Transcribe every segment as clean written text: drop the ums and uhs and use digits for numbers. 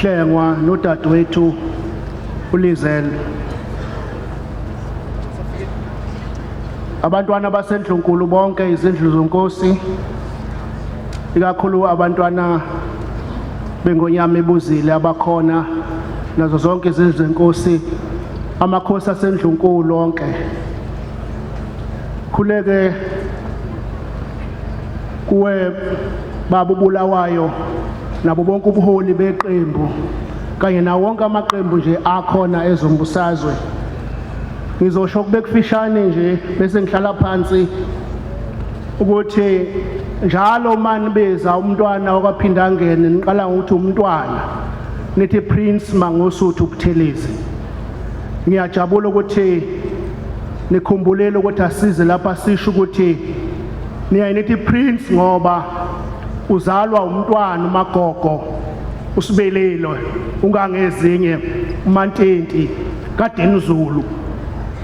hlengwa nodadewethu uLizelle. Abantwana baseNdlunkulu bonke izindlu zonkosi, ikakhulu abantwana bengonyama ebuzile abakhona nazo zonke izindlu zenkosi, amakhosi aseNdlunkulu onke. Khuleke kuwe baba uBulawayo nabo bonke ubuholi beqembu kanye nawo wonke amaqembu nje akhona ezombusazwe. Ngizosho kube kufishane nje bese ngihlala phansi ukuthi njalo manje beza uMntwana wakwaPhindangene niqala ngokuthi uMntwana nithi Prince Mangosuthu Buthelezi. Ngiyajabula ukuthi nikhumbulele ukuthi asize lapha sisho ukuthi niyayithi Prince ngoba uzalwa uMntwana uMagogo usibelelo ungangezinye uMantenti kaZulu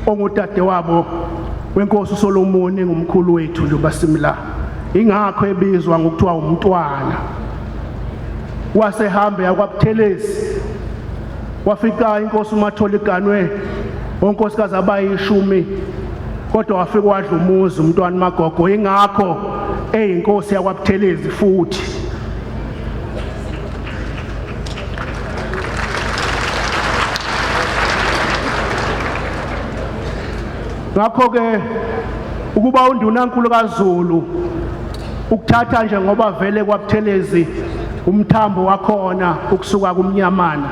ongudade wabo wenkosi uSolomon engumkhulu wethu lo basimla. Ingakho ebizwa ngokuthiwa uMntwana. Wasehamba yakwaButhelezi wafika inkosi uMatholiganwe onkosikazi abayishumi kodwa wafika wadla umuzi uMntwana uMagogo. Ingakho eyinkosi yakwaButhelezi futhi. Ngakho ke ukuba undunankulu kaZulu ukuthatha nje ngoba vele kwaButhelezi umthambo wakhona ukusuka kumnyamana.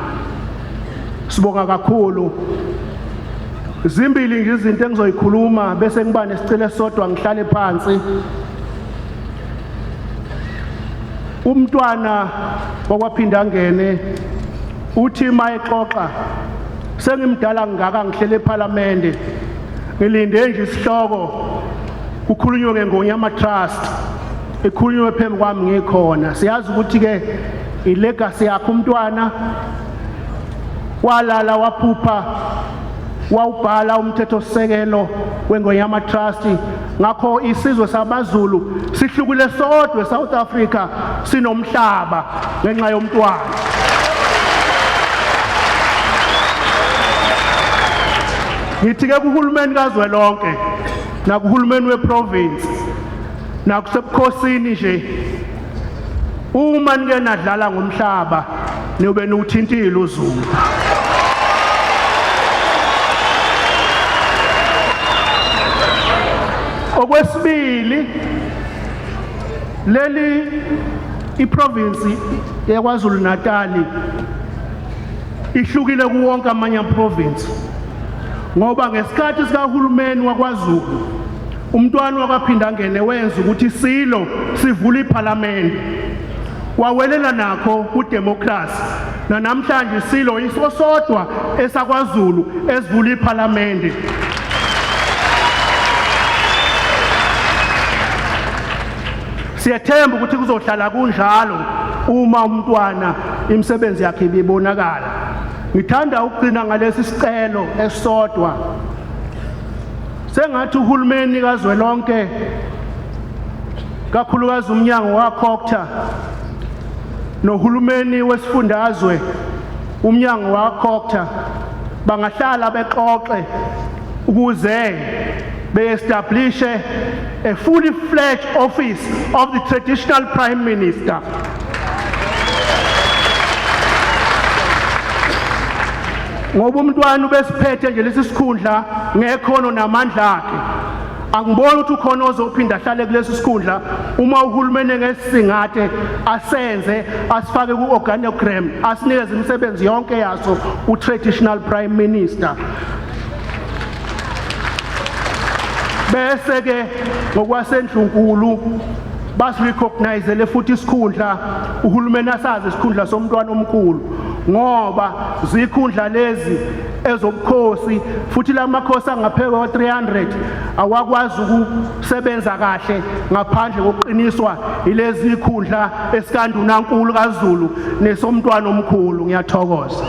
Sibonga kakhulu. Zimbili nje izinto engizoyikhuluma bese ngiba nesicelo sodwa ngihlale phansi. uMntwana wakwaPhindangene uthi mayexoxa sengimdala ngaka ngihlele eParliament ngilinde nje isihloko kukhulunywe ngengonyama trust ekhulunywe phambi kwami ngikhona. Siyazi ukuthi ke ilegacy yakhe uMntwana walala waphupha wawubhala umthetho sisekelo wengonyama trust. Ngakho isizwe samaZulu sihlukile sodwa eSouth Africa sinomhlaba ngenxa yoMntwana. Ngithi ke kuhulumeni kazwelonke nakuhulumeni weprovince nakusebukhosini nje uma nike nadlala ngomhlaba niyobe nuthintile uZulu. Okwesibili leli iprovince yakwaZulu Natal ihlukile kuwonke amanye province ngoba ngesikhathi sikahulumeni wakwaZulu uMntwana wakwaPhindangene wenza ukuthi silo sivule iParliament wawelela nakho udemocracy. Namhlanje silo isosodwa esakwaZulu esivula iParliament. Siyathemba ukuthi kuzohlala kunjalo uma uMntwana imisebenzi yakhe ibonakala. Ngithanda ukugcina ngalesi sicelo esodwa. Sengathi uhulumeni kazwelonke kakhulukazi umnyango wakhoktha nohulumeni wesifundazwe umnyango wakhoktha bangahlala bexoxe ukuze be-establish a fully fledged office of the traditional prime minister. Ngoba uMntwana ubesiphethe nje lesi sikhundla ngekhono namandla akhe. Angiboni ukuthi ukhona ozophinda ahlale kulesi sikhundla uma uhulumeni ngesisingathe asenze asifake ku-organogram asinikeze imisebenzi yonke yaso u-traditional prime minister. Bese ke ngokwaseNdlunkulu basirecognize futhi isikhundla uhulumeni asazi isikhundla soMntwana omkhulu ngoba zikhundla lezi ezobukhosi futhi lamakhosi angaphezulu kwa300 awakwazi ukusebenza kahle ngaphandle kokuqiniswa ilezi ikhundla esikandunankulu kaZulu nesoMntwana omkhulu. Ngiyathokoza.